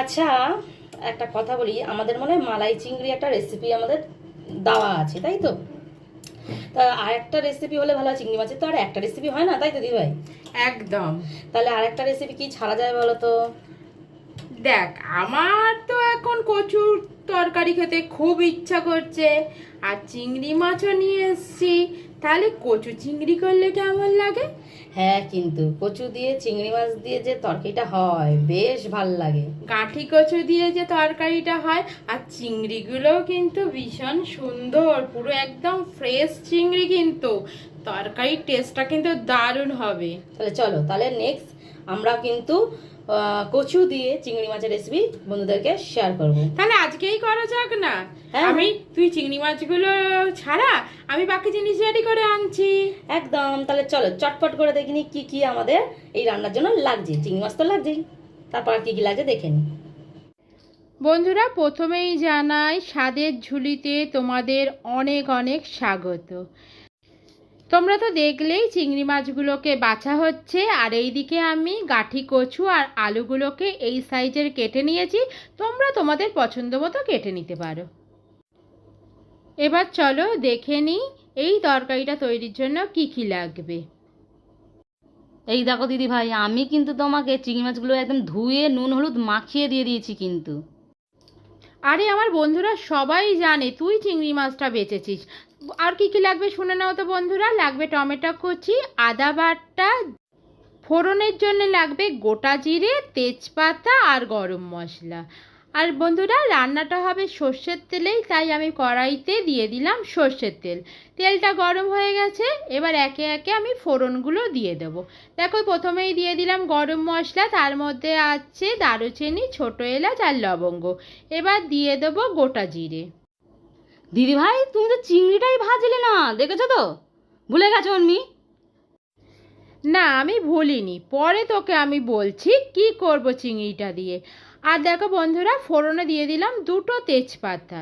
আচ্ছা, একটা কথা বলি, আমাদের মনে হয় মালাই চিংড়ি একটা রেসিপি আমাদের দেওয়া আছে, তাই তো? তা আর একটা রেসিপি হলে ভালো হয়, চিংড়ি মাছের তো আর একটা রেসিপি হয় না, তাই তো দিদিভাই? একদম। তাহলে আর একটা রেসিপি কি ছাড়া যায় বলো তো? দেখ, আমার তো এখন কচুর তরকারি খেতে খুব ইচ্ছা করছে, আর চিংড়ি মাছও নিয়ে এসছি। তাহলে কচু চিংড়ি করলে কেমন লাগে? হ্যাঁ, কিন্তু কচু দিয়ে চিংড়ি মাছ দিয়ে যে তরকারিটা হয় বেশ ভাল লাগে। গাঁঠি কচু দিয়ে যে তরকারিটা হয়, আর চিংড়িগুলোও কিন্তু ভীষণ সুন্দর, পুরো একদম ফ্রেশ চিংড়ি, কিন্তু তরকারির টেস্টটা কিন্তু দারুণ হবে। তাহলে চলো, তাহলে নেক্সট আমরা কিন্তু কচু দিয়ে চিংড়ি মাছের রেসিপি বন্ধুদেরকে শেয়ার করব। তাহলে আজকেই করা যাক না? হ্যাঁ, তুই চিংড়ি মাছগুলো ছাড়া আমি বাকি জিনিস রেডি করে আনছি। একদম। তাহলে চলো চটপট করে দেখিনি কি কি আমাদের এই রান্নার জন্য লাগছে। চিংড়ি মাছ তো লাগছেই, তারপর আর কি কি লাগছে দেখে নিই। বন্ধুরা, প্রথমেই জানাই স্বাদের ঝুলিতে তোমাদের অনেক অনেক স্বাগত। তোমরা তো দেখলেই চিংড়ি মাছগুলোকে বাছা হচ্ছে, আর এইদিকে আমি গাঁঠি কচু আর আলুগুলোকে এই সাইজের কেটে নিয়েছি। তোমরা তোমাদের পছন্দ মতো কেটে নিতে পারো। এবার চলো দেখে নিই এই তরকারিটা তৈরির জন্য কি কি লাগবে। এই দেখো দিদি ভাই, আমি কিন্তু তোমাকে চিংড়ি মাছগুলো একদম ধুয়ে নুন হলুদ মাখিয়ে দিয়ে দিয়েছি কিন্তু। আরে আমার বন্ধুরা সবাই জানে তুই চিংড়ি মাছটা বেচেছিস। আর কি কি লাগবে শুনে নাও তো বন্ধুরা। লাগবে টমেটো কুচি, আদা বাটা, ফোড়নের জন্য লাগবে গোটা জিরে, তেজপাতা আর গরম মশলা। আর বন্ধুরা, রান্নাটা হবে সর্ষের তেলেই, তাই আমি কড়াইতে দিয়ে দিলাম সর্ষের তেল। তেলটা গরম হয়ে গেছে, এবার একে একে আমি ফোড়নগুলো দিয়ে দেব। দেখো, প্রথমেই দিয়ে দিলাম গরম মশলা, তার মধ্যে আছে দারুচিনি, ছোটো এলাচ আর লবঙ্গ। এবার দিয়ে দেবো গোটা জিরে। দিদি ভাই, তুমি তো চিংড়িটাই ভাজলে না, দেখেছো তো? ভুলে গেছো অন্মি? না, আমি ভুলিনি, পরে তোকে আমি বলছি কি করব চিংড়িটা দিয়ে। আর দেখো বন্ধুরা, ফোড়নে দিয়ে দিলাম দুটো তেজপাতা।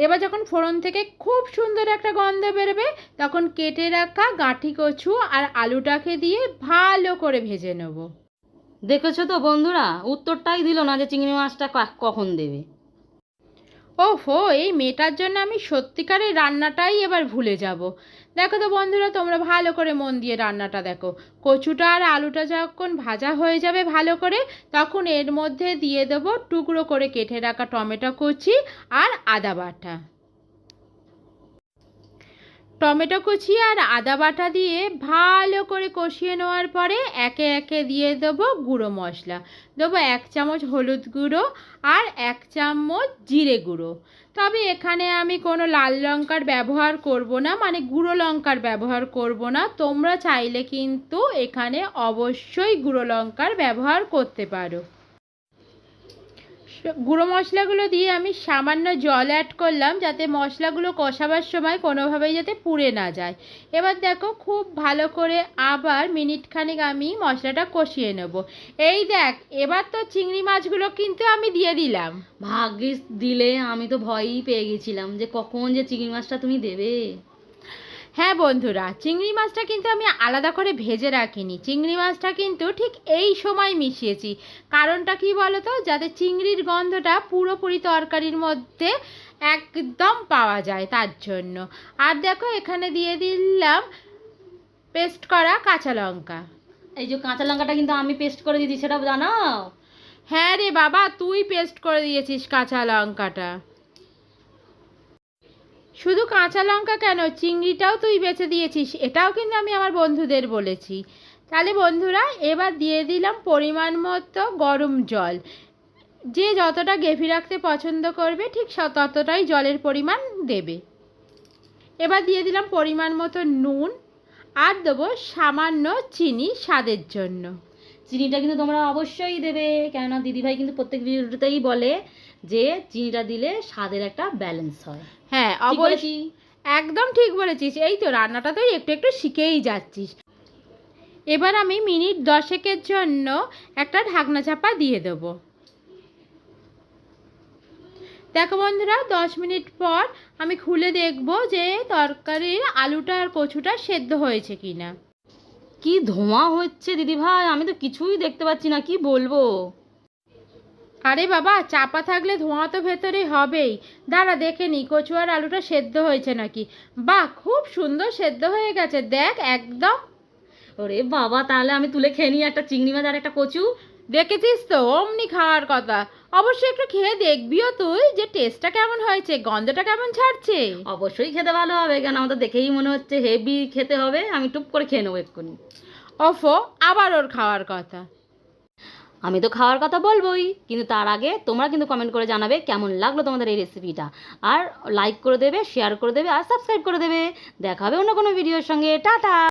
এবার যখন ফোড়ন থেকে খুব সুন্দর একটা গন্ধ বেরোবে, তখন কেটে রাখা গাঁঠি কচু আর আলুটাকে দিয়ে ভালো করে ভেজে নেব। দেখেছো তো বন্ধুরা, উত্তরটাই দিল না যে চিংড়ি মাছটা কখন দেবে। ওহো, এই মেয়েটার জন্য আমি সত্যিকারের রান্নাটাই এবার ভুলে যাব। দেখো তো বন্ধুরা, তোমরা ভালো করে মন দিয়ে রান্নাটা দেখো। কচুটা আর আলুটা যখন ভাজা হয়ে যাবে ভালো করে, তখন এর মধ্যে দিয়ে দেবো টুকরো করে কেটে রাখা টমেটো কুচি আর আদা বাটা। টমেটো কুচি আর আদা বাটা দিয়ে ভালো করে কষিয়ে নেওয়ার পরে একে একে দিয়ে দেবো গুঁড়ো মশলা। দেবো 1 চামচ হলুদ গুঁড়ো আর 1 চামচ জিরে গুঁড়ো। তবে এখানে আমি কোনো লাল লঙ্কার ব্যবহার করব না, মানে গুঁড়ো লঙ্কার ব্যবহার করব না। তোমরা চাইলে কিন্তু এখানে অবশ্যই গুঁড়ো লঙ্কার ব্যবহার করতে পারো। গুঁড়ো মশলাগুলো দিয়ে আমি সামান্য জল অ্যাড করলাম, যাতে মশলাগুলো কষাবার সময় কোনোভাবেই যাতে পুড়ে না যায়। এবার দেখো, খুব ভালো করে আবার মিনিটখানেক আমি মশলাটা কষিয়ে নেব। এই দেখ, এবার তো চিংড়ি মাছগুলো কিন্তু আমি দিয়ে দিলাম। ভাগ্যিস দিলে, আমি তো ভয়ই পেয়ে গেছিলাম যে কখন যে চিংড়ি মাছটা তুমি দেবে। হ্যাঁ বন্ধুরা, চিংড়ি মাছটা কিন্তু আমি আলাদা করে ভেজে রাখিনি, চিংড়ি মাছটা কিন্তু ঠিক এই সময় মিশিয়েছি। কারণটা কি বলো তো? যাতে চিংড়ির গন্ধটা পুরোপুরি তরকারির মধ্যে একদম পাওয়া যায়, তার জন্য। আর দেখো, এখানে দিয়ে দিলাম পেস্ট করা কাঁচা লঙ্কা। এই যে কাঁচা লঙ্কাটা কিন্তু আমি পেস্ট করে দিয়েছি, সেটা জানো? হ্যাঁ রে বাবা, তুই পেস্ট করে দিয়েছিস কাঁচা লঙ্কাটা। শুধু কাঁচা লঙ্কা কেন, চিংড়িটাও তুই বেছে দিয়েছিস, এটাও কিন্তু আমি আমার বন্ধুদের বলেছি। তাহলে বন্ধুরা, এবার দিয়ে দিলাম পরিমাণ মতো গরম জল। যে যতটা গ্রেভি রাখতে পছন্দ করবে ঠিক ততটাই জলের পরিমাণ দেবে। এবার দিয়ে দিলাম পরিমাণ মতো নুন, আর দেবো সামান্য চিনি স্বাদের জন্য। চিনিটা কিন্তু তোমরা অবশ্যই দেবে, কেননা দিদিভাই কিন্তু প্রত্যেক ভিডিওতেই বলে যে চিনিটা দিলে স্বাদের একটা ব্যালেন্স হয়। হ্যাঁ অবশ্যই, একদম ঠিক বলেছিস। এই তো রান্নাটা তুই একটু একটু শিখেই যাচ্ছিস। এবার আমি মিনিট 10 জন্য একটা ঢাকনা চাপা দিয়ে দেবো। দেখো বন্ধুরা, 10 মিনিট পর আমি খুলে দেখব যে তরকারির আলুটা আর কচুটা সেদ্ধ হয়েছে কিনা। কি ধোঁয়া হচ্ছে দিদিভাই, আমি তো কিছুই দেখতে পাচ্ছি না, কি বলবো। আরে বাবা, চাপা থাকলে ধোঁয়া তো ভেতরে হবেই। দাঁড়া দেখে নি কচু আর আলুটা সেদ্ধ হয়েছে নাকি। বাহ, খুব সুন্দর সেদ্ধ হয়ে গেছে, দেখ একদম। ওরে বাবা, তাহলে আমি তুলে খেয়ে নিই একটা চিংড়ি মাছ আর একটা কচু। দেখেছিস তো, অমনি খাওয়ার কথা। অবশ্যই একটু খেয়ে দেখবিও তুই, যে টেস্টটা কেমন হয়েছে, গন্ধটা কেমন ছাড়ছে। অবশ্যই খেতে ভালো হবে, কেন আমাদের দেখেই মনে হচ্ছে হেভি খেতে হবে। আমি টুপ করে খেয়ে নেবো এক্ষুনি। ওফো, আবার ওর খাওয়ার কথা। আমি তো খাওয়ার কথা বলবোই, কিন্তু তার আগে তোমরা কিন্তু কমেন্ট করে জানাবে কেমন লাগলো তোমাদের এই রেসিপিটা। আর লাইক করে দেবে, শেয়ার করে দেবে আর সাবস্ক্রাইব করে দেবে। দেখা হবে অন্য কোনো ভিডিওর সঙ্গে। টাটা।